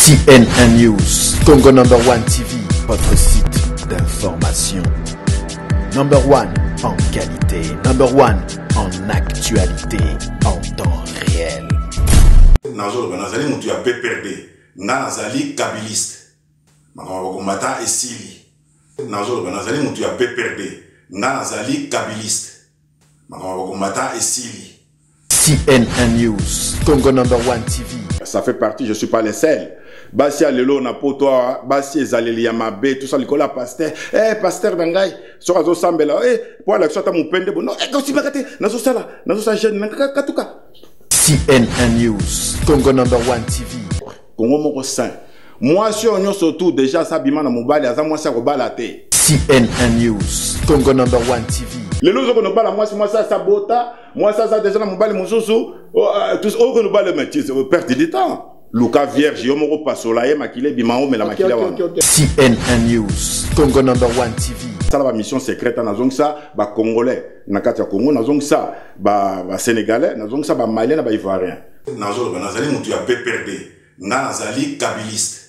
CNN News, Congo number 1 TV, votre site d'information. Number 1 en qualité, number 1 en actualité, en temps réel. Nazali mutu ya PPRD, nazali kabiliste. Makambo komata esili. Nazali mutu ya PPRD, nazali kabiliste. Makambo komata esili. CNN News, Congo number 1 TV. Ça fait partie, je ne suis pas le seul. Basi alelo na poto, basi ezaleli ya mabe, tout ça likola pasteur. Pasteur dangai, so azo sambela, pour la soit mon pende bon. Non, aussi bakate, nazo sala jeune katuka. CNN News, Congo number 1 TV. Congo moko sain. Moi si on surtout déjà ça bima na mobali aza moi ça ko balate. CNN News, Congo number 1 TV. Les lois qu'on parle moi ça sabota, moi ça déjà na mobali mususu, tous au qu'on parle métier, perte de temps. Luka vierge yo moko pasolaye makile bimao mais la makile wa. CNN News, Congo number 1 TV. Ça la mission secrète na zongsa ba congolais na kati ya Congo na zongsa ba sénégalais na zongsa ba malien na ba ivoirien. Nazali mutu ya PPRD, nazali kabiliste.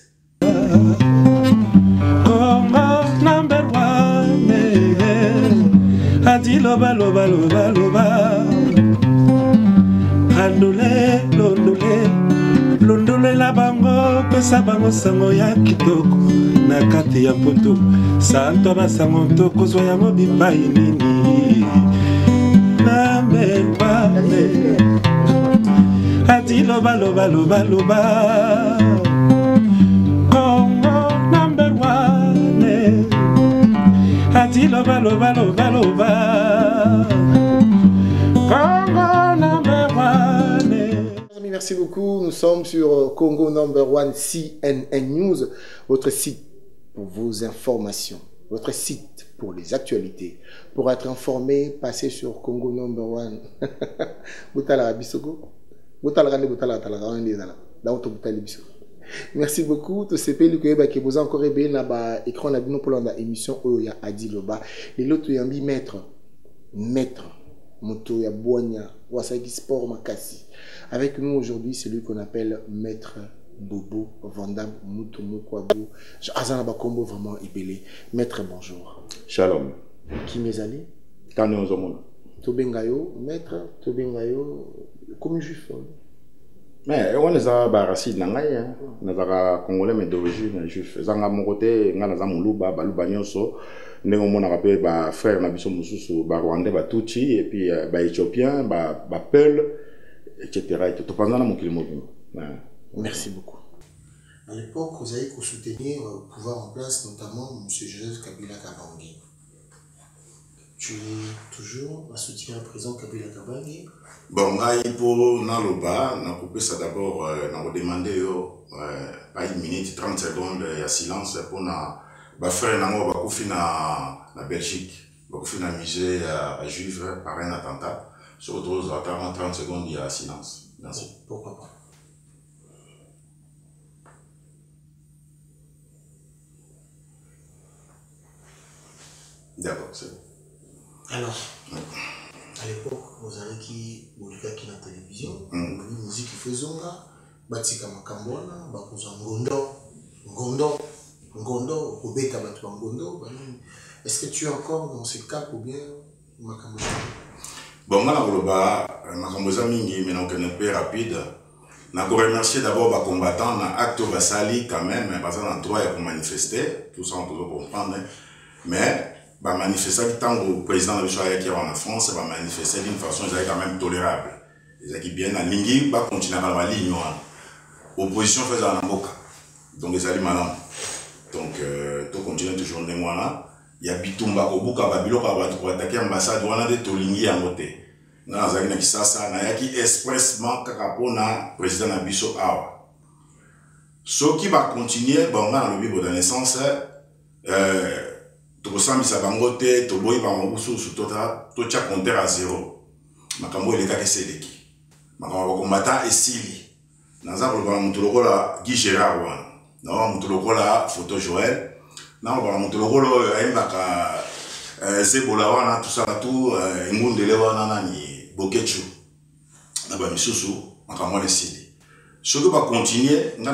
Adi loba loba loba loba Andule londule Londule la bango Pesa bango sango ya kitoko Na kati ya poto Santo basango toko Zwa ya mobi pa inini Nambe wane Adi loba loba loba loba Congo number 1 Adi loba loba loba loba Congo number 1. Merci beaucoup, nous sommes sur Congo number 1 CNN News, votre site pour vos informations, votre site pour les actualités. Pour être informé, passez sur Congo number 1. Boutala Bisoko, Boutala Boutala Merci beaucoup. Tout ce pays que vous avez encore ébé na ba écran na bino pour la émission Oya Adi Loba. Et l'autre yambi maître moto ya boanya wasaki sport makasi. Avec nous aujourd'hui, c'est lui qu'on appelle Maître Bobo Vandam Mutumu Kwabu. Azana Bakombo vraiment ébélé. Maître, bonjour. Shalom. Qui m'est Kane ozomona. Tobengayo, Maître, Tobengayo, comme juif. Mais on les a barasi nangai hein. Nazara congolais mais d'origine juif. Zanga mon côté ngana za muluba baluba nyonso. Ndenge mona rappelé ba frère na biso mususu ba rwandais ba tutsi et puis ba éthiopien ba peul etc. et tout pendant mon kilimo. Merci beaucoup. À l'époque, vous avez soutenir le pouvoir en place, notamment M. Joseph Kabila Kabange. Tu es toujours à soutenir le président Kabila Kabange? Bon, pour Naloba, on a coupé ça d'abord, on a demandé pas 1 minute, 30 secondes de silence pour na frère Nango Bakoufi na Belgique, Bakoufi na musée à Juif par un attentat. Sur d'autres 30 secondes, il y a silence. Merci. Pourquoi pas? D'accord, c'est bon. Alors, à l'époque, vous avez qui Bolika qui na télévision, vous musique qui faisait Batika Makambona, Bakuza Ngondo, Obeta Batwa Ngondo. Est-ce que tu es encore dans ce cas ou bien Makamboza? Bon, Makamboza Mingi, mais donc un peu rapide. Je remercie d'abord les combattants, les actes Basali quand même, parce qu'on a droit à manifester, tout ça on peut comprendre. Mais, manifester tant que le président de l'État en France, manifester d'une façon quand même tolérable. Ils ont bien à Lingi, continuer à la ligne. Opposition faisait en Amboka. Donc, ils allaient maintenant. Donc, tout continue toujours de moi. Il y a Bitumba, Kobuka, Babilo, pour attaquer l'ambassade, on a des Tolingi à côté. Nous avons dit ça, qui expressement le président Nabiso Awa. Ce qui va continuer, on a le livre de naissance, tout ça, ça va monter, tout le monde va tout ça compter à 0. Makambo il est qu'à Sédeki. Makambo combattant et Sili. Nous avons monté la Guy Gérard, nous avons monté la photo Joël. Nous avons monté la Zebola, tout ça, tout, Ngundele, Bokechu. Nous avons mis sous Makambo et Sili. Ce que va continuer, on ne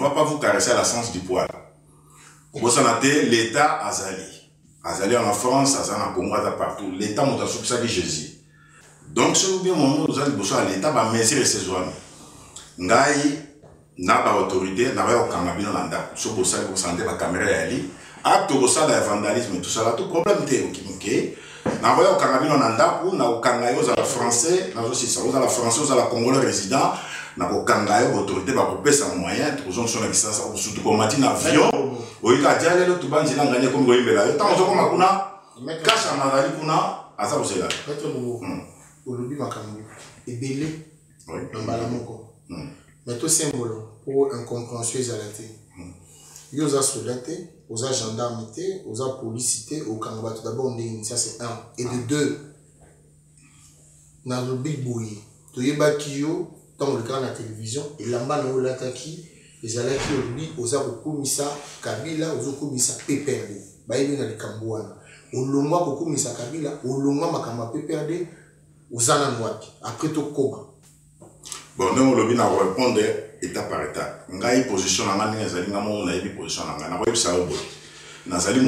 va pas vous caresser à la sens du poil. Vous savez, l'État Azali. Azali en France, Azali en Congo, partout. L'État m'a dit ça que Jésus. Donc, si nous avons besoin de l'État, va mesurer ses zones. Ngai, n'a pas autorité, n'a pas aucun mabino landa. Ce pour ça que vous sentez la caméra ali. Acte de ça, le vandalisme et tout ça, tout problème t'es ok. N'a pas aucun mabino landa ou n'a aucun gaillot à la français, n'a aussi ça, aux à la français, aux à la congolais résident, n'a aucun gaillot autorité va couper sa moyen, tous gens sont qui ça, surtout comme matin avion. Oui, il a dit allez le tout ban, il a gagné comme goïmbe là. Tant que comme akuna, cache en avali kuna, à ça vous êtes là. Maître Momo, au lobby makambo, et belé, dans balamoko. Mais tout symbole pour incompréhension à il y a soldats, aux gendarmes, aux policiers, aux Kangaba. Tout d'abord, ça c'est un. Et de deux, dans le big boy, tu y a Kyo, dans le cas de la télévision, et là-bas, on a attaqué, les alliés qui ont dit, aux Komisa Kabila, aux Komisa PPRD. Bah, il y a les Kambouana. Au Lomba, aux Komisa Kabila, au Lomba, Makama PPRD, aux Ananouaki. Après tout, Koba. Bon, nous, le bien à répondre étape par étape. Nous avons une position dans la position dans la position. Nous avons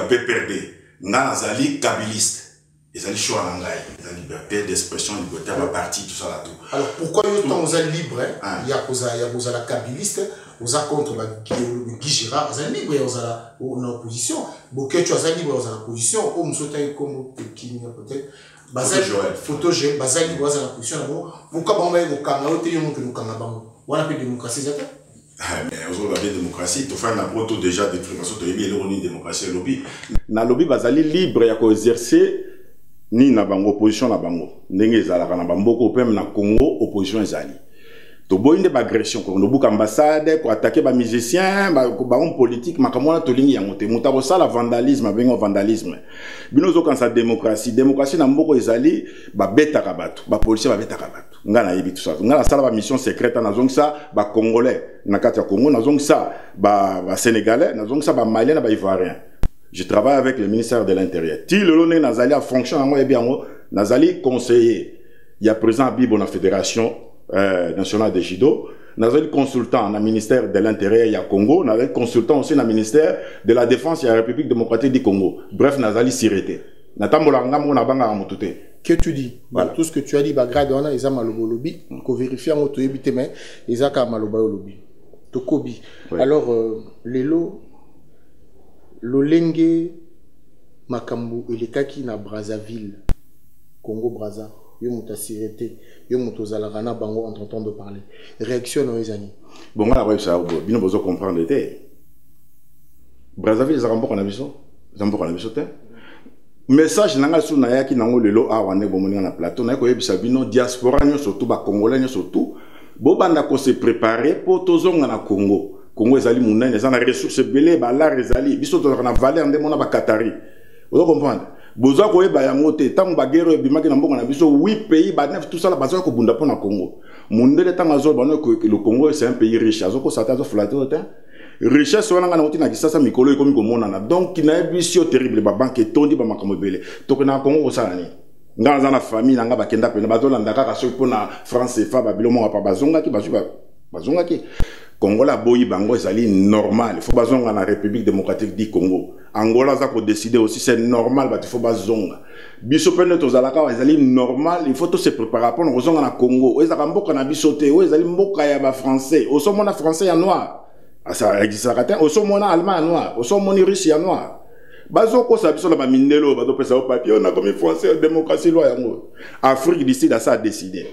PPRD. Nous avons kabiliste. Ils ont choix dans la liberté d'expression, liberté à parti, tout ça là tout. Alors pourquoi nous sommes libres? Il y a la kabiliste, vous avez contre Guy Girard, vous êtes libre, vous êtes en opposition. Beaucoup de choses libre, vous êtes en opposition. Comme vous êtes comme qui peut-être. Photo Joël, Bazali, vous êtes en opposition. Pourquoi vous avez un canal où nous avons on appelle démocratie, c'est mais aujourd'hui, la démocratie, tu fais un approche déjà de prévention, tu as une démocratie lobby. Na lobby Bazali libre, il y a exercer ni na bango opposition na bango. Ndenge zalaka na bamboko pem na Congo opposition ezali. To boyinde ba agression ko no buka ambassade ko attaquer ba musicien ba homme politique makamona to lingi yango te mutabo sala vandalisme bengo vandalisme. Bino zo kansa démocratie na mboko ezali ba betaka bato ba policier ba betaka bato. Ngana yebi tout ça. Ngana sala ba mission secrète na zongsa ba congolais na kati ya Congo na zongsa ba sénégalais na zongsa ba malien na ba ivoirien. Je travaille avec le ministère de l'Intérieur. Si le Lone Nazali a fonctionné, Nazali conseiller. Il y a présent à Bibo dans la Fédération nationale de Judo. Nazali consultant dans le ministère de l'Intérieur, il y a Congo. Nazali consultant aussi dans le ministère de la Défense, il y a la République démocratique du Congo. Bref, Nazali Sirete. Que tu dis, voilà. Tout ce que tu as dit, grade on a ils ont malobo lobby, qu'on vérifie en auto éviter mais ils ont maloba lobby. Tokobi. Alors Lelo Lolenge Makambu et les Kaki na Brazzaville, Congo Brazza, yo muta sirete, yo muto zalagana bango en train de parler. Réaction dans les années. Bon, on a ça, bien besoin comprendre l'été. Brazzaville, les Arambos qu'on a vu ça, les Arambos qu'on a vu ça. Message nanga sur naya ki nango lelo a wane bomoni na plateau na ko yebisa bino diaspora nyo surtout ba congolais nyo surtout bo banda ko se préparer pour tozonga na Congo. Congo ezali munene ezana ressources belé ba la ezali biso to na valeur ndé mona ba Qatari. Vous comprenez? Boza ko yeba yango te tango ba guerre bimaki na mbongo na biso 8 pays ba neuf tout ça la bazo ko bunda pona Congo. Mundele tango azo bano ko le Congo c'est un pays riche azo ko sata azo flatter autant. Richesse wana ngana uti na kisasa mikolo ekomi ko monana donc na ebisio terrible ba banque tondi ba makambo belé. To ko na Congo ko sala ni. Ngana za na famille na nga ba kenda pe na bazo landa kaka so pona France fa ba bilomo pa bazonga ki bazonga ki Congola boyi bango ezali normal. Il faut bazonga na République démocratique du Congo. Angola za ko décider aussi c'est normal il faut bazonga. Biso pene to zalaka ezali normal, il faut to se préparer pour nous zonga na Congo. Ezaka mboka na bisote, ezali mboka ya ba français. Oso mona français ya noir. Ça existe à Ratin. Oso mona allemand ya noir, oso moni russe ya noir. Bazo ko sa biso na ba mindelo, bazo pesa au papier, on a comme français démocratie loi yango. Afrique d'ici da ça a décidé.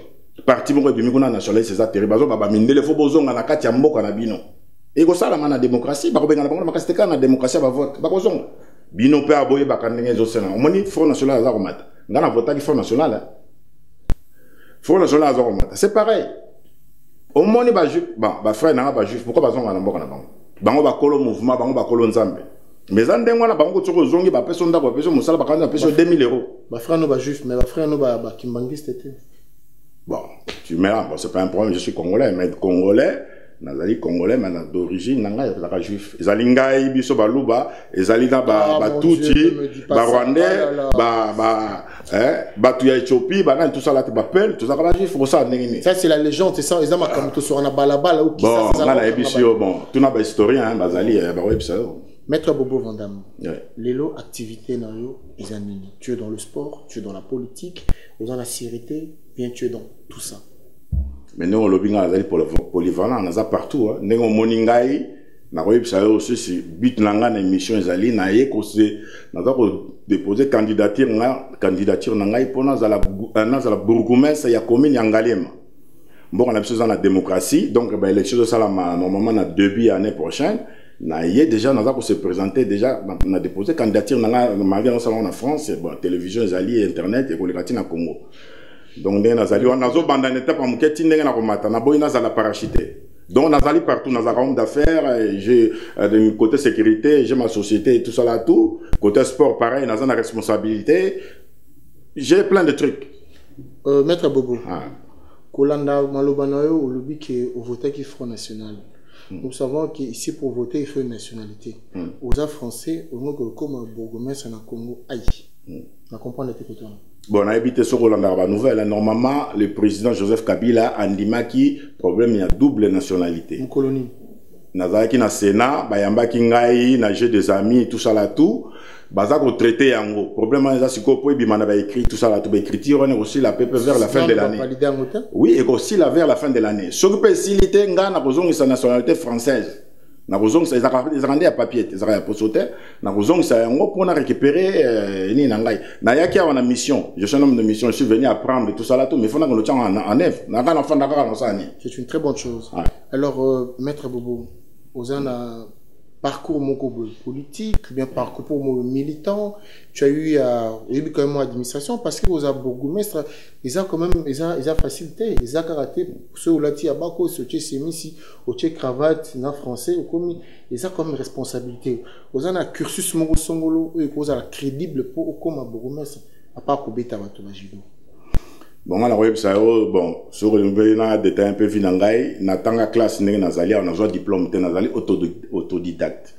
Parti moko bimi kuna nationaliste c'est ça terrible bazo baba mindele fo bozonga na kati ya mboka na bino e ko sala mana démocratie ba ko benga na bango makasite kana démocratie ba vote ba ko zonga bino pe aboye ba kanenge zo sena omoni Front National za ko mata ngana vota ki Front National Front National za ko mata c'est pareil omoni ba juif ba frère na ba juif pourquoi bazonga na mboka na bango ba kolo mouvement bango ba kolo nzambe mais en dengo na bango tsoko zongi ba peso ndako peso musala ba kanza peso 2000 €. Ba frère no ba juif mais ba frère no ba kimbangiste était. Bon, tu mets là, bon, c'est pas un problème, je suis congolais, mais congolais, nazali congolais mais d'origine nanga ezalaka juif ezali ngai biso baluba ezali na batuti barwandais batu ya Éthiopie banani tout ça là bapel tout ça ba juif ça ndenge ça c'est la légende c'est ça ezama comme tout sur na balabala ou qui ça ça na ebisio bon tout na ba historien bazali ba website. Maître Bobo Vandam, Lelo, activité dans les amis. Tu es dans le sport, tu es dans la politique, tu es dans la sécurité, bien tu es dans tout ça. Mais nous, on l'a bien pour le polyvalent, on a partout. Nous, on moningai, na website aussi si but nanga na émission ezali na ye ko se na ko déposer candidature nanga pour na za la bourgmestre ya commune ya Ngalema. Bon, on a besoin de la démocratie, donc ben élection de ça normalement na début année prochaine. Na yé déjà nous avons se présenter déjà on a déposé candidature dans salon en France bon télévision ezali internet et kolekati na Congo donc ndenge nazali on azo banda neta pa muketi ndenge na komata na boyina za la parachute donc nazali partout dans un homme d'affaires j'ai de côté sécurité j'ai ma société et tout ça là tout côté sport pareil dans une responsabilité j'ai plein de trucs Maître Bobo Kolanda malobanayo au lobby qui au vote qui Front National. Nous savons qu'ici, pour voter, il faut une nationalité. Aux Français, au moins comme bourgmestre en Congo, aïe. On comprend les côtés. Bon, on a habité sur Roland nouvelle. Normalement, le président Joseph Kabila a dit qu'il problème il y a double nationalité. Une colonie. Nazaki na Sénat, bayamba kingai, na jeu des amis, tout ça là tout. Baza ko traité yango. Problème est si ko bimana ba écrit tout ça là tout ba écriture on est aussi la PP vers la fin de l'année. Oui, et aussi la vers la fin de l'année. Ce que facilité nga na kozongi sa nationalité française. Na kozongi sa ils rendé à papier, ils a posoté, na kozongi sa yango pour na récupérer ni nangai. Na yaki on a mission. Je suis un homme de mission, je suis venu apprendre tout ça là tout mais faut na le tient en œuvre. Na ga enfant d'accord dans ça ni. C'est une très bonne chose. Ouais. Alors Maître Bobo, Ozana parcours mon politique, bien parcours pour mon militant, tu as eu quand même mon administration parce que vous avez bourgmestre, ils ont quand même ils ont facilité, ils ont karaté ceux où là tu as bako ce tu sais ici au tu cravate na français ou comme ils ont quand même responsabilité. Vous avez un cursus mon songolo et vous avez crédible pour comme bourgmestre à part que beta va tout judo. Bon, on a bon, sur le détail un peu finangai, natanga classe n'est nazali, on a joué diplôme, nazali autodidacte.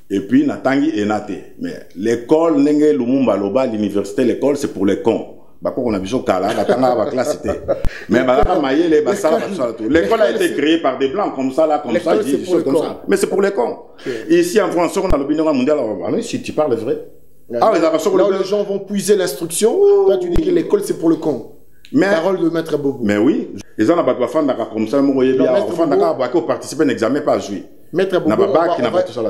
Et puis natangi enate. Mais l'école n'est lumumba loba, l'université, l'école c'est pour les cons. Bako on a besoin kala, natanga ba classe c'était. Mais balaka maye les basala tout. L'école a été créée par des blancs comme ça là, comme ça, des choses comme ça. Mais c'est pour les cons. Ici en France, on a l'opinion mondiale, si tu parles vrai. Ah, là les gens vont puiser l'instruction. Toi tu dis que l'école c'est pour le con. Mais, parole de Maître Bobo. Mais oui, ils ont pas comme ça, on participe à un examen pas joué. Maître Bobo,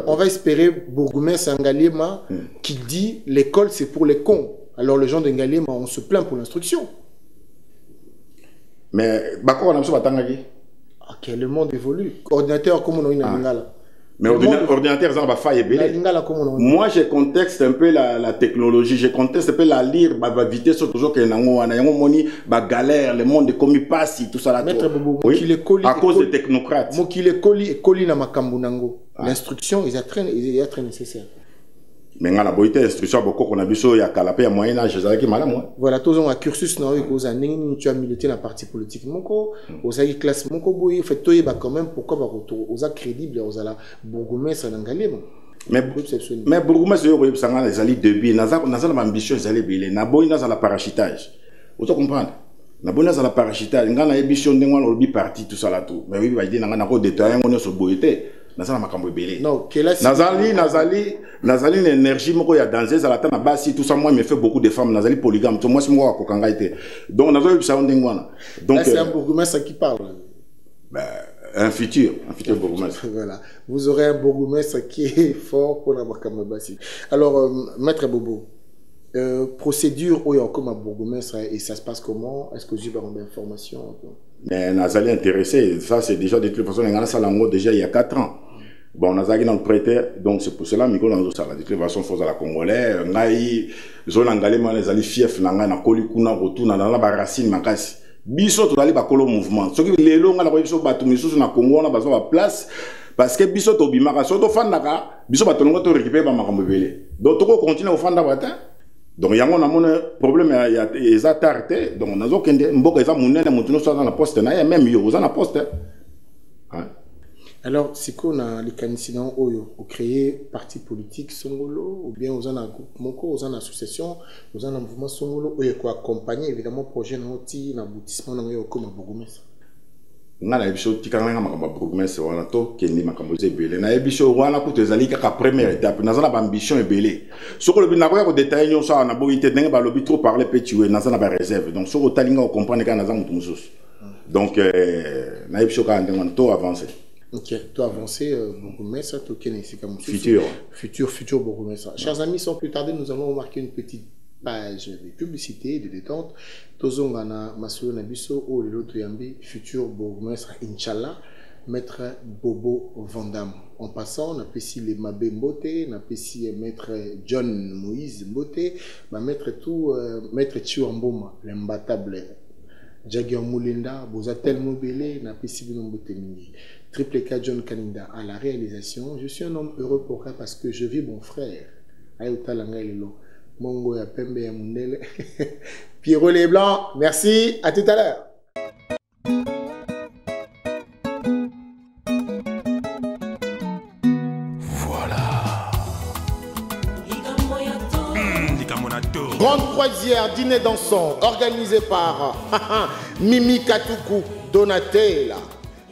on va espérer bourgmestre Ngalema qui dit l'école c'est pour les cons. Alors les gens de Ngalema, on se plaint pour l'instruction. Mais Bako on a besoin d'attendre. Ok, le monde évolue. Ordinateur comme on a une Lingala. Mais ordinateur, ça va faillir. Moi, je contexte un peu la technologie, je contexte un peu la lire, la vitesse, toujours que la galère, le monde comme il passe, tout ça là. Maître Bobo, oui, à cause des technocrates. Moi, qui les colis na makambunango. L'instruction est très nécessaire. Mais on a beau être instruction, beaucoup qu'on a vu ça, il y a calapé à moyen âge, c'est qui malade moi. Voilà, tous on a cursus na aux années, tu as milité dans la partie politique. Moko, aux aïe classe, moko boy, fait toi bah quand même pourquoi bah retour, aux a crédible, aux a la bourgmestre n'engalé. Mais bourgmestre yo sanga les alliés début, naza ambition les alliés belé, na boy naza la parachutage. Vous comprendre? Na boy naza la parachutage, ngana ambition ndengwa lobi parti tout ça là tout. Mais oui, bah dit ngana ko détailler on so boyete. Non, Nazali l'énergie moko ya danger za la tana basi tout ça moi me fait beaucoup de femmes nazali polygame tout moi c'est moi kokanga été donc nazali ça ndengwana donc c'est un bourgmestre qui parle un futur bourgmestre. Voilà, vous aurez un bourgmestre qui est fort pour la makamba basi. Alors Maître Bobo, procédure où il y a comme un bourgmestre et ça se passe comment? Est-ce que vous avez des informations? Mais nazali intéressé, ça c'est déjà de toute façon on a ça déjà il y a 4 ans. Bon, on a zagi dans le prêteur, donc c'est pour cela que nous avons de toute façon faut à la congolais, ngai zone angale moi les ali fief nanga na koli kuna retourna dans la racine makasi. Biso to dali ba kolo mouvement. Ce qui lelo ngala ba biso batu misusu na Congo na bazo ba place parce que biso to bimaka so to fandaka, biso batongo to récupérer ba makambo belé. Donc to continuer au fanda bata. Donc il y a un problème, il y a des attaques, donc on a dit que mboka eza munene mutuno soit dans la poste na ya même yo dans la poste. Alors, c'est qu'on a les candidatures au créer parti politique Songolo, ou bien aux en groupe Moko, aux en association, aux en mouvement Songolo, ou quoi accompagner évidemment projet n'outil, l'aboutissement dans comme un bourgmestre. Nga na biso tikanga nga makamba bourgmestre wana to kendi makambo ebele na biso wana ko tezali ka première étape nazana ba ambition ebele soko le bina ko détailler nyo ça na boyi te ndenge ba lobi trop parler pe tuer nazana ba réserve donc soko talinga ko comprendre ka nazana mutu mususu donc na biso ka ndenge to avancer. Ok, tu as avancé, bourgmestre, tu connais ici comme futur bourgmestre. Chers amis, sans plus tarder, nous allons marquer une petite page de publicité, de détente. Tozongana Masolo Nabiso, ou l'autre Yambi, futur bourgmestre, Inch'Allah, maître Bobo Vandam. En passant, on a ici les Mabé Mbote, on a ici maître John Moïse Mbote, maître Chiwamboma, l'imbattable. Jagion Moulinda, Bozatel Mobile, Napisi Binombotemini, Triple K John Kaninda à la réalisation. Je suis un homme heureux pourquoi parce que je vis mon frère. Ayuta Langailo, Mongo ya Pembe ya Mundele, Pierrot les Blancs. Merci, à tout à l'heure. Grande croisière, dîner dansant, organisé par Mimi Katuku, Donatella,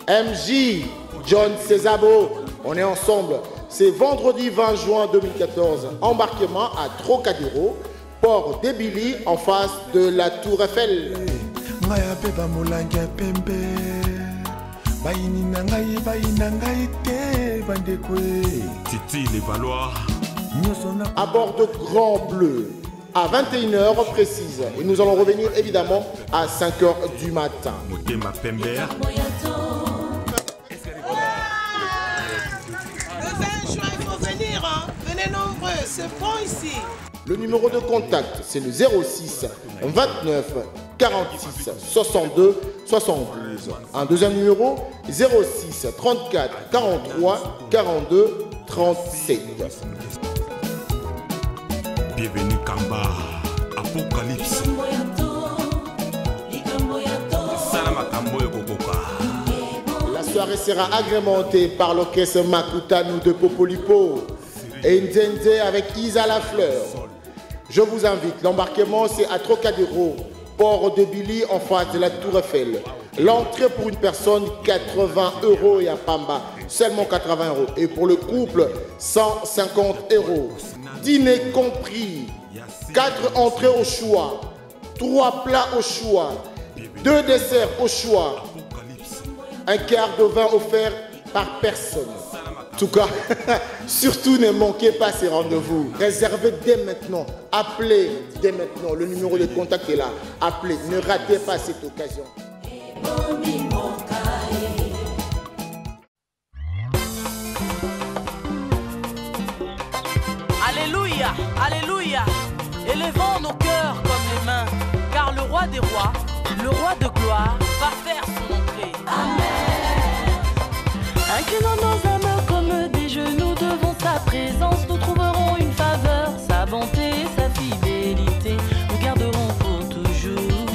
MJ, John Césabo. On est ensemble. C'est vendredi 20 juin 2014. Embarquement à Trocadéro, port d'Ebili, en face de la Tour Eiffel. À bord de Grand Bleu. À 21h précise. Et nous allons revenir évidemment à 5h du matin. Le 20 juin, il faut venir. Hein. Venez nombreux, c'est bon ici. Le numéro de contact, c'est le 06 29 46 62 72. Un deuxième numéro, 06 34 43 42 37. Bienvenue Kamba, Apocalypse. La soirée sera agrémentée par l'orchestre Makutanu de Popolipo et Nzende avec Isa la Fleur. Je vous invite, l'embarquement c'est à Trocadéro, port de Billy en face de la Tour Eiffel. L'entrée pour une personne, 80 € et à Pamba, seulement 80 €. Et pour le couple, 150 €. Dîner compris, 4 entrées au choix, 3 plats au choix, 2 desserts au choix, un quart de vin offert par personne. En tout cas, surtout ne manquez pas ces rendez-vous. Réservez dès maintenant, appelez dès maintenant, le numéro de contact est là. Appelez, ne ratez pas cette occasion. Alléluia, alléluia, élevons nos cœurs comme les mains, car le roi des rois, le roi de gloire, va faire son entrée. Amen. Inclinons nos âmes comme des genoux devant sa présence, nous trouverons une faveur, sa bonté, sa fidélité, nous garderons pour toujours.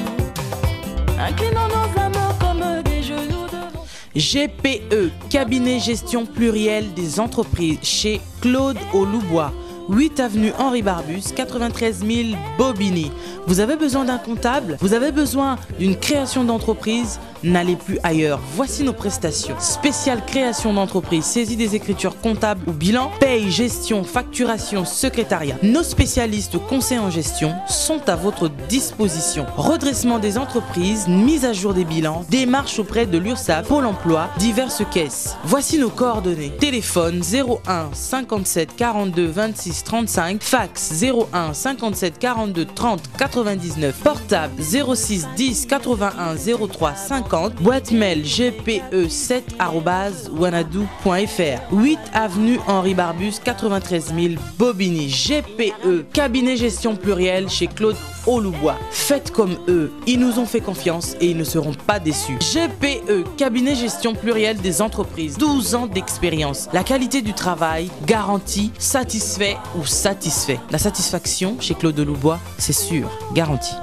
Inclinons nos âmes comme des genoux devant... GPE, cabinet gestion pluriel des entreprises, chez Claude Auloubois. 8 avenue Henri Barbus, 93 000 Bobigny. Vous avez besoin d'un comptable? Vous avez besoin d'une création d'entreprise? N'allez plus ailleurs. Voici nos prestations. Spéciale création d'entreprise, saisie des écritures comptables ou bilan, paye, gestion, facturation, secrétariat. Nos spécialistes conseils en gestion sont à votre disposition. Redressement des entreprises, mise à jour des bilans, démarche auprès de l'URSSAF, Pôle emploi, diverses caisses. Voici nos coordonnées. Téléphone 01 57 42 26 35, fax 01 57 42 30 99, portable 06 10 81 03 50, boîte mail gpe7@wanadoo.fr, 8 avenue Henri Barbus, 93 000 Bobigny. GPE, cabinet gestion pluriel chez Claude Auloubois. Faites comme eux, ils nous ont fait confiance et ils ne seront pas déçus. GPE, cabinet gestion pluriel des entreprises, 12 ans d'expérience. La qualité du travail, garantie, satisfait ou satisfait. La satisfaction chez Claude Auloubois, c'est sûr, garantie.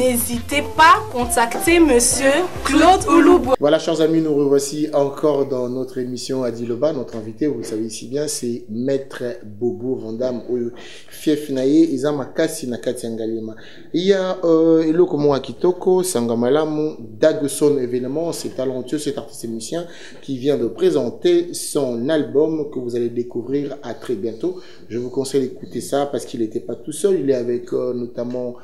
n'hésitez pas à contacter monsieur Claude Oulouboua. Voilà, chers amis, nous revoici encore dans notre émission Adiloba. Notre invité, vous le savez si bien, c'est Maître Bobo Vandam Fief Naye Izama Kasi Nakati Angalima. Il y a Eloko Moa Kitoko, Sangamalamu, Daguson événement, c'est talentueux, cet artiste et musicien qui vient de présenter son album que vous allez découvrir à très bientôt. Je vous conseille d'écouter ça parce qu'il n'était pas tout seul, il est avec notamment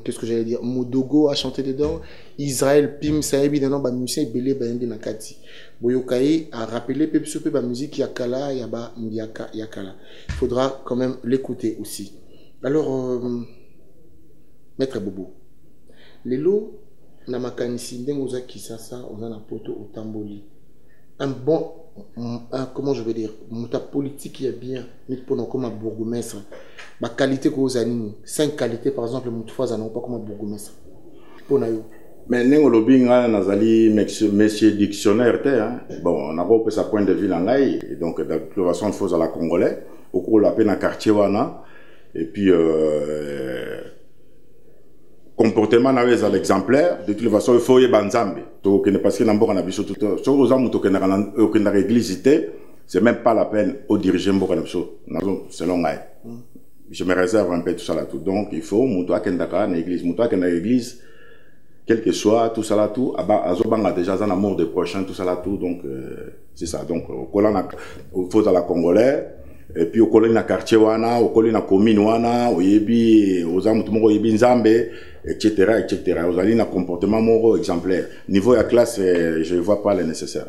qu'est-ce que j'allais dire, Modogo a chanté dedans, Israël Pim Saebi dedans, musicien Belé Bayende Nakati. Boyokaye a rappelé Pepsope musique Yakala Yaba Ndiaka Yakala. Il faudra quand même l'écouter aussi. Alors Maître Bobo, Lelo namakanisi ndengo za kisasa ozana poto otamboli. Un bon comment je veux dire, muta politique y a bien ni pour comme un bourgmestre. Ma qualité que vous avez 5 qualités par exemple mutufa za non pas comme un bourgmestre. Pour na yo. Mais nengo lobinga nazali monsieur dictionnaire hein. Bon, on a pas sa point de vue en ngai et donc de toute façon il faut à la congolais au cours la peine à quartier wana et puis comportement n'avait à l'exemplaire de toute façon il faut y banzambe to que ne parce que n'importe on a biso tout sur aux hommes to que na église c'est même pas la peine au dirigeant beaucoup d'abso selon moi je me réserve un peu tout ça là tout donc il faut muto akendaka na église muto akenda église quel que soit tout ça là tout azobanga déjà dans amour de prochain tout ça là tout donc c'est ça donc au colon il faut à la congolais et puis au colon na quartier wana au colon na commune wana oyebi ozamu tout monde oyebi nzambe etc. Vous avez un comportement moraux exemplaire. Niveau de classe, je ne vois pas le nécessaire.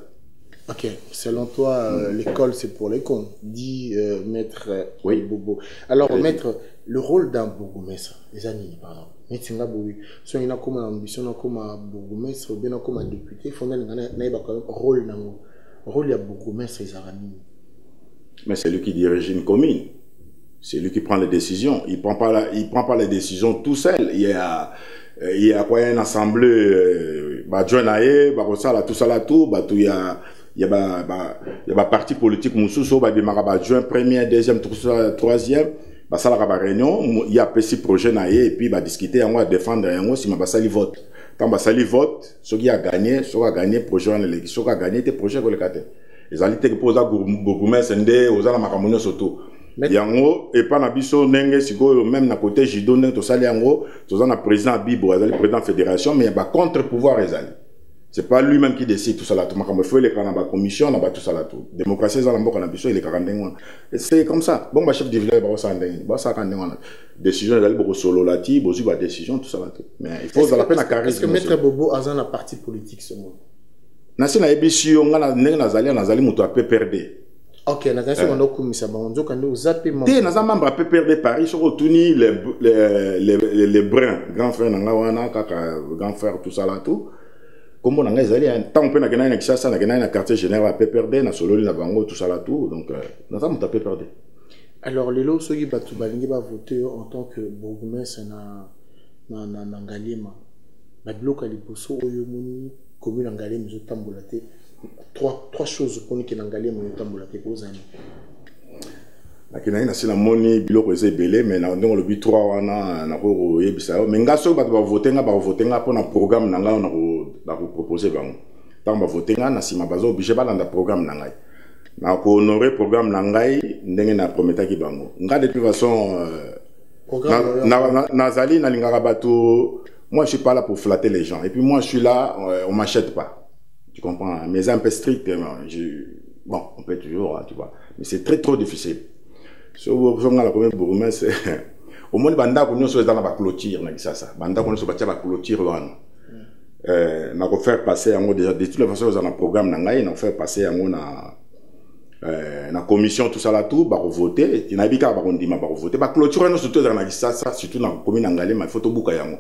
Ok. Selon toi, l'école, c'est pour les cons, dit Maître Bobo. Alors, Maître, le rôle d'un bourgmestre, les amis, par exemple, Maître Ngaboui, soit il y a comme ambition, comme un bourgmestre, ou bien comme un député, il faut qu'il y ait un rôle dans le rôle d'un bourgmestre, les amis. Mais c'est lui qui dirige une commune. C'est lui qui prend les décisions. Il prend pas les décisions tout seul. Il y a quoi une assemblée, tout ça là tout, il y a parti politique mususo, premier, deuxième, troisième, ça la réunion, il y a petit projet naé et puis discuter on va défendre on si ma sali vote. Quand basali vote, ce qui a gagné projet en élection, ce qui a gagné des projets que le cadre. Les alliés qui posent à Gourgoumé Sende, aux ala makamono soto. Yango et pas na biso nenge siko même na côté jido nenge to sali yango to za na président Bibo azali président fédération mais ba contre pouvoir ezali c'est pas lui même qui décide tout ça là tout makambo faut les kana ba commission na ba tout ça là tout démocratie za na mboka na biso il est 41 c'est comme ça bon ba chef de village ba sa ndenge ba sa kande wana décision ezali boko solo lati bozu ba décision tout ça là tout mais il faut za la peine à carré est-ce que Maître Bobo azana parti politique ce mot na sina ebisi yo ngana ndenge nazali muto a PPRD. Ok, na kasi on a commis bon donc on nous zappé mon té na mamba PPRD Paris sur retourni les bruns grand frère nanga wana kaka grand frère tout ça là tout comme on a ezali un temps pe na kena na Kinshasa na kena na quartier général PPRD na sololi na bango tout ça là tout donc na ça muto PPRD. Alors les lots ceux qui batu balingi ba voter en tant que bourgmestre na Ngalema na bloc à liposo oyo moni commune Ngalema zo tambola te. Trois choses pour nous qui n'ont pas gagné mon temps pour la pépose. Lakini na sina moni biloko eze belé mais na ndongo lobi 3 wana na ko yebisa mais ngaso ba voter nga pour na programme na nga na ko proposer bango. Tant ba voter nga na sima bazo obligé ba landa programme na ngai. Na ko honorer programme na ngai ndenge na prometa ki bango. Nga de toute façon nazali na lingaka bato moi je suis pas là pour flatter les gens et puis moi je suis là on m'achète pas. Tu comprends? Mais un peu strict, bon, on peut toujours, tu vois. Mais c'est trop difficile. Sur la première bourgmestre, au moins, banda qu'on nous dans la clôture, ça. Banda qu'on nous bâtit la clôture, on a faire passer en gros déjà de toutes les façons dans un programme on a fait passer en gros na commission tout ça là tout ba voter il n'a pas ba ndima ba voter ba clôture no surtout dans ça surtout dans commune Ngalema il faut to buka yango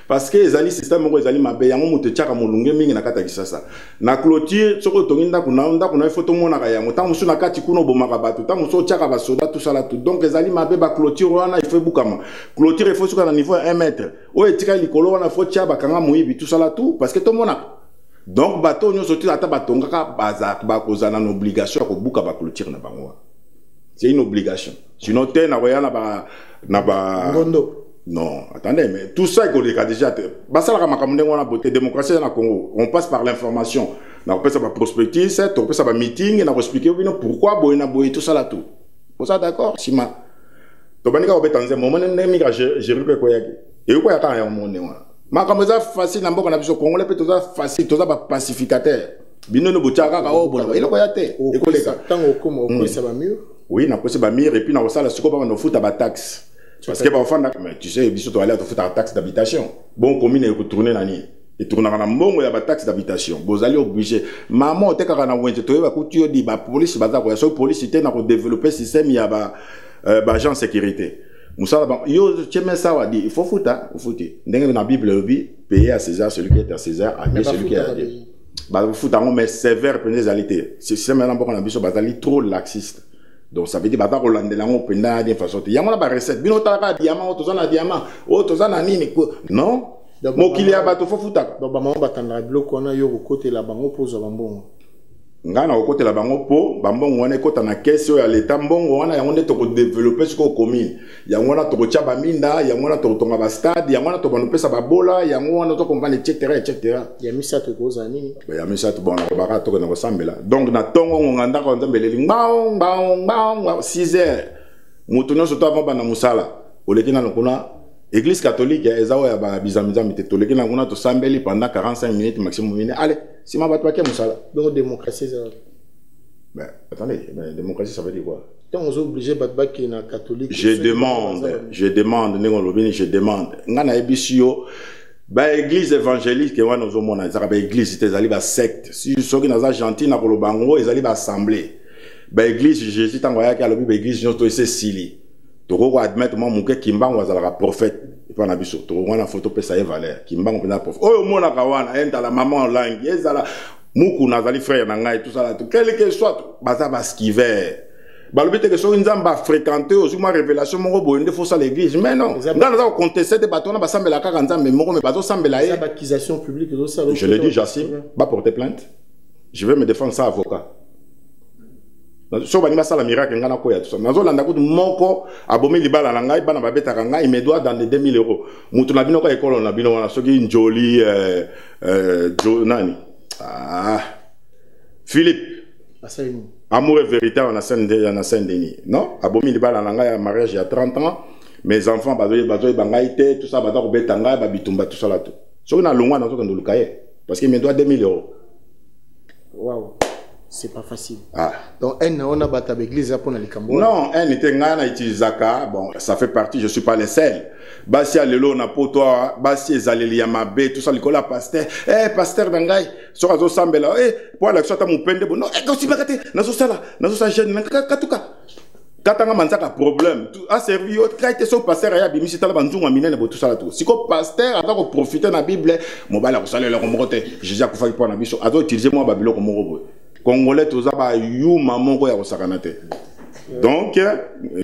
parce que ezali système ngo ezali mabe yango moto tchaka molunge mingi na kata kisasa na clôture soko tonginda kuna il faut to mona ka yango tant musu na kati kuno bomaka batu tant musu tchaka ba soda tout ça là tout donc ezali mabe ba clôture wana il faut bukama clôture il faut suka na niveau 1 mètre o etika likolo wana faut tchaba kanga moyibi tout ça là tout parce que to mona. Donc, bateau, nous sortis à Tabatonga, Bazak, Bakozana, une obligation à Kobuka Bakultir Nabangoa. C'est une obligation. Sinon, t'es na Royana Naba. Ngondo. Non, attendez, mais tout ça, il y a déjà. Démocratie dans le Congo. On passe par l'information. On passe par prospectus, on passe par meeting, on explique pourquoi tout ça là tout. Pour ça, d'accord, Sima. Donc, on va dans un moment, j'ai repris quoi. Et quoi, il y a un moment. Ma comme ça, facile, on a besoin de Congolais, tout ça facile, tout ça pacificateur. Bino no bochaka ka o bona. Il quoi te. Et quoi les gars. Tant au ça va mieux. Oui, na ça va mieux et puis na ça la siko ba no foot ba taxe. Parce que mais tu sais, biso to aller to foot ta taxe d'habitation. Bon commune et retourner nani. Et tourner na mbongo ya ba taxe d'habitation. Bozali obligé. Maman te ka na wenze to ba kutu di ba police ba za ko so police te na ko développer système ya ba agent sécurité. Moussa ba yo cheme ça wa di il faut fouta, il faut fouter. Ndenge na Bible bi payer à César celui qui est à César, à celui qui est à Dieu. Bah fouta mais sévère pénalité. C'est maintenant qu'on a biso bazali trop laxiste. Donc ça veut dire bata rolande la ngo penda de façon. Ya mona ba recette bino taka diamant to na diamant. O to na nini non? Mokili ya bato faut fouta. Donc ba maman batanda bloc on a yo côté la bango pose bambongo. Ngana au côté la bango po bambongo wana kota na question ya l'état mbongo wana yango nde to ko développer ce ko commune. Yango wana to ko tia ba minda, yango wana to tonga ba stade, yango wana to ba pesa ba bola, yango wana to comprendre etc. Ya misa to koza nini? Ba ya misa to bon na ba to na ko sambela. Donc na tongo nganda ko nzambeleli mbao 6 heures. Mutu nyo soto avant ba na musala. Oleki na kuna Église catholique ezawa ya ba bizamizami te toleki na kuna to sambeli pendant 45 minutes maximum minutes. Allez, si ma batwa ke musala. Donc démocratie ça. Ben attendez, démocratie ça veut dire quoi? Tant on est obligé batba qui na catholique. Je demande nengo lobini je demande. Ngana ebisio ba église évangélique wana ozomona za ba église te zali ba secte. Si soki na za gentil na kolobango ezali ba assemblée. Ba église Jésus tango ya ka lobi ba église nyoto ese sili. Toko admettre moi muke kimbango azala prophète et pas na biso to wana photo pesa e valeur kimbango pena prophète oyo mona kawana enta la maman langue ezala muku nazali frère na ngai tout ça là tout quel que soit baza baskiver balobite que so nzamba fréquenter aussi moi révélation moko boyende faut ça l'église mais non dans za contester de batona basambela kaka nzambe moko mais bazo sambela ye accusation publique ça je le dis Jassim va porter plainte je vais me défendre ça avocat. So bani basala miracle ngana ko ya tout ça nazo landa ko moko abomi libala na ngai bana babeta kanga il me doit dans les 2000 €. Mutu na bino ko ekolo na bino wana soki njoli nani Philippe amour et vérité on a Saint-Denis non abomi libala na ngai ya mariage il y a 30 ans mes enfants bazo bangai te tout ça baza ko beta ngai ba bitumba tout ça là tout soki na longwa na soki ndolukaye parce qu'il me doit 2000 €. Waouh. C'est pas facile. Ah. Donc, on a battu l'église pour les Cambodges. Non, était ngana utilisaka. Bon, ça fait partie, je suis pas le seul. Basi alelo na poto, basi ezaleli ya mabe, tout ça likola pasteur. Pasteur dangai, so azo sambela. Pour la soit mon pende bon. Non, aussi bakate, nazo sala jeune katuka. Katanga manzaka problème. A servi au traité so pasteur ya bimisi tala banzunga minene bo tout ça là tout. Siko pasteur ata ko profiter na Bible, mobala ko salela ko mokote. Jésus ko fa pour na biso. Azo utiliser moi babilo ko moko. Congolais tous aba yuma mongo ya kosakanate. Donc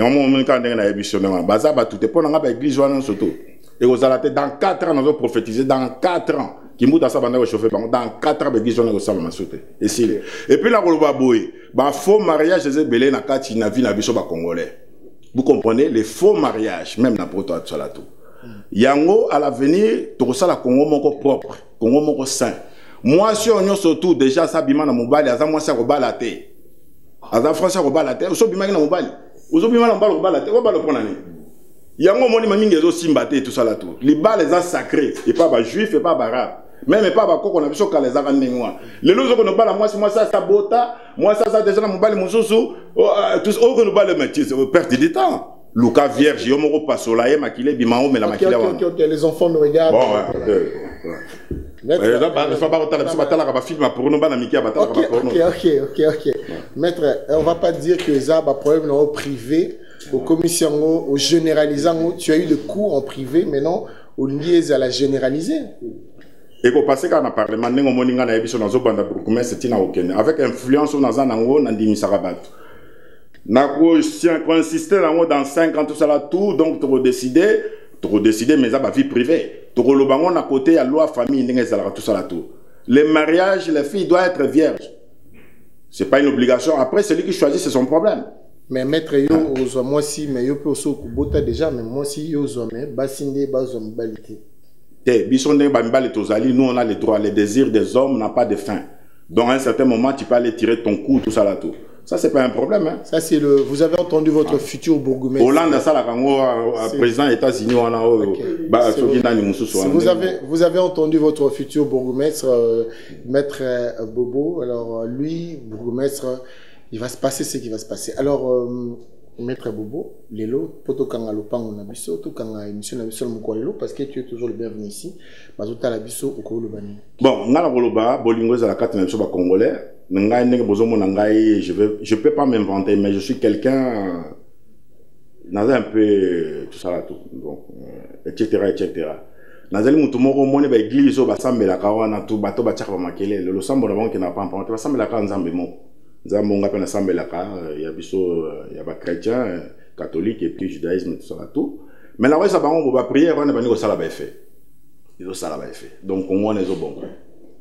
on moment quand on a émissionnement baza ba tout est pour nga ba église wana soto. Et aux alaté dans 4 ans nous avons prophétisé dans 4 ans. Kimbuta sa banda ko chauffer dans 4 ans ba église wana ko sala masote. Et puis la koloba boy, ba faux mariage les belé na kati na vie na biso ba congolais. Vous comprenez les faux mariages même na poto à ça tout. Yango à l'avenir to sala Congo moko propre, Congo moko saint. Moi, si on y a surtout déjà ça bima na mobali, aza moi ça robala te. Aza français robala te, oso bima na mobali. Oso bima na mobali robala te, robala pour nani. Yango moni mamingi ezo simbate tout ça là tout. Les balles les sacrés, et pas ba juif et pas ba arabe. Même pas ba koko na biso ka les ara ndengwa. Les lozo ko no bala moi ça sabota, moi ça déjà na mobali mususu, tous o ko no bala métier, perte de temps. Luka vierge, yo moko pasolaye makile bimao mais la makile wa. OK, les enfants nous regardent. Bon, Maître, on va pas dire que ça a un problème au privé, au commission, au généralisant. Tu as eu le cours en privé, mais non, au lieu à la généraliser. Et pour passer quand on a parlé, avec influence dans un angle, on a dit Misarabat. Si on insiste dans 5 ans, tout ça là, tout, donc tu décider, mais ça va vie privée. Tu as à côté la loi famille, tout ça là, tout. Les mariages, les filles doivent être vierges. Ce n'est pas une obligation. Après, celui qui choisit, c'est son problème. Mais maître yo ozwa moi si mais yo peut aussi kubota déjà mais moi si yo ozwa mais basinde bazwa mbalité. Bisonde bambale tozali, nous on a les droits, les désirs des hommes n'a pas de fin. Donc à un certain moment tu peux aller tirer ton coup tout ça là tout. Ça c'est pas un problème hein. Ça c'est le vous avez entendu votre futur bourgmestre. Hollande ça la kango président États-Unis on a ba sokina ni mususu. Vous avez entendu votre futur bourgmestre maître Bobo. Alors lui bourgmestre il va se passer ce qui va se passer. Alors maître Bobo, Lelo, poto kanga lopango na biso, to kanga émission na biso mo lelo parce que tu es toujours le bienvenu ici. Bazuta la biso au ko lobani. Bon, ngala koloba bolingo za la carte na biso ba congolais. Ngai ndenge bozomo na ngai, je peux pas m'inventer mais je suis quelqu'un naza un peu tout ça là tout. Donc etc. Nazali mutu moko moni ba église o ba sambela ka wana tout bato ba tshaka ba makele le sambo na bango ki na pampa ba sambela ka nzambe mo. Nzambe nga pena sambela ka ya biso ya ba chrétien catholique et puis judaïsme tout ça là tout. Mais la ouais ça bango ba prière on ba ni ko sala ba effet. Ils ont sala ba effet. Donc on est au bon.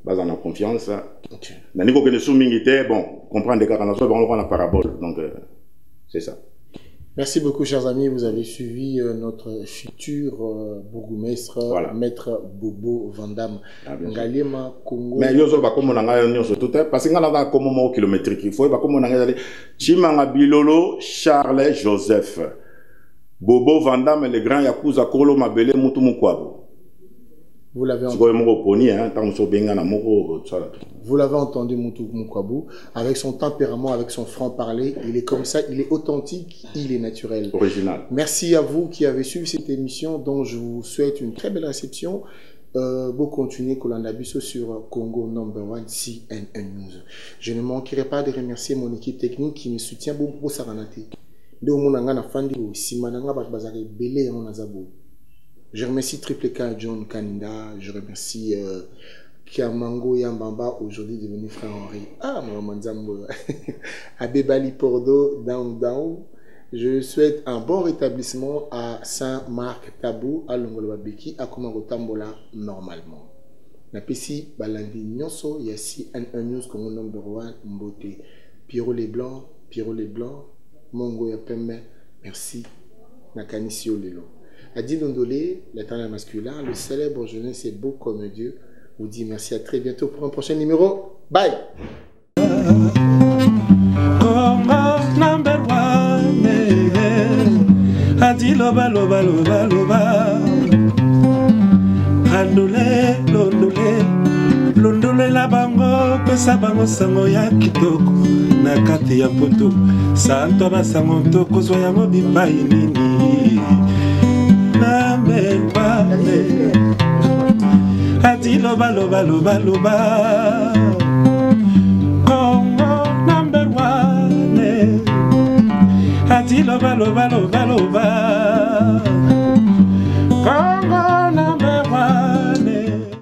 Bas en confiance. OK. Na niko que ne sou mingité bon, comprendre que quand on a la parabole. Donc c'est ça. Merci beaucoup, chers amis. Vous avez suivi notre futur bourgmestre, voilà. Maître Bobo Vandam. Ngalema Congo. Mais yo zo ba komo na ngai nyonso tout parce que ngala ba komo mo kilométrique. Il faut ba komo na ngai Chimanga Bilolo Charles Joseph. Bobo Vandam le grand yakuza Kolo Mabele mutu mukwabo. Vous l'avez entendu, Moutou Moukwabu, avec son tempérament, avec son franc-parler, il est comme ça, il est authentique, il est naturel. Original. Merci à vous qui avez suivi cette émission, dont je vous souhaite une très belle réception. Vous continuez Kolandabiso sur Congo #1 CNN News. Je ne manquerai pas de remercier mon équipe technique qui me soutient beaucoup pour Saranate. Je remercie Triple K John Kanida, je remercie Kiamango Yambamba, aujourd'hui devenu frère Henri. Ah, Maman Zambo. Abebali Pordo, Down. Je souhaite un bon rétablissement à Saint-Marc Tabou, à Longolabeki, à Komarotambola, normalement. Napesi Balandi Nyonso, Yassi N1 News, Congo #1, Mbote. Pierrot les Blancs, Mongo Yapembe, merci. Nakanisio Lelo. Adi Londolé, l'éternel masculin, le célèbre jeunesse est beau comme Dieu, vous dit merci, à très bientôt pour un prochain numéro. Bye! Adi loba loba loba loba Andole londole la bango pesa bango sango ya kitoko na kati ya poto santo basango toko zo yango bipai nini Adi loba loba loba loba Congo #1 Adi loba loba loba loba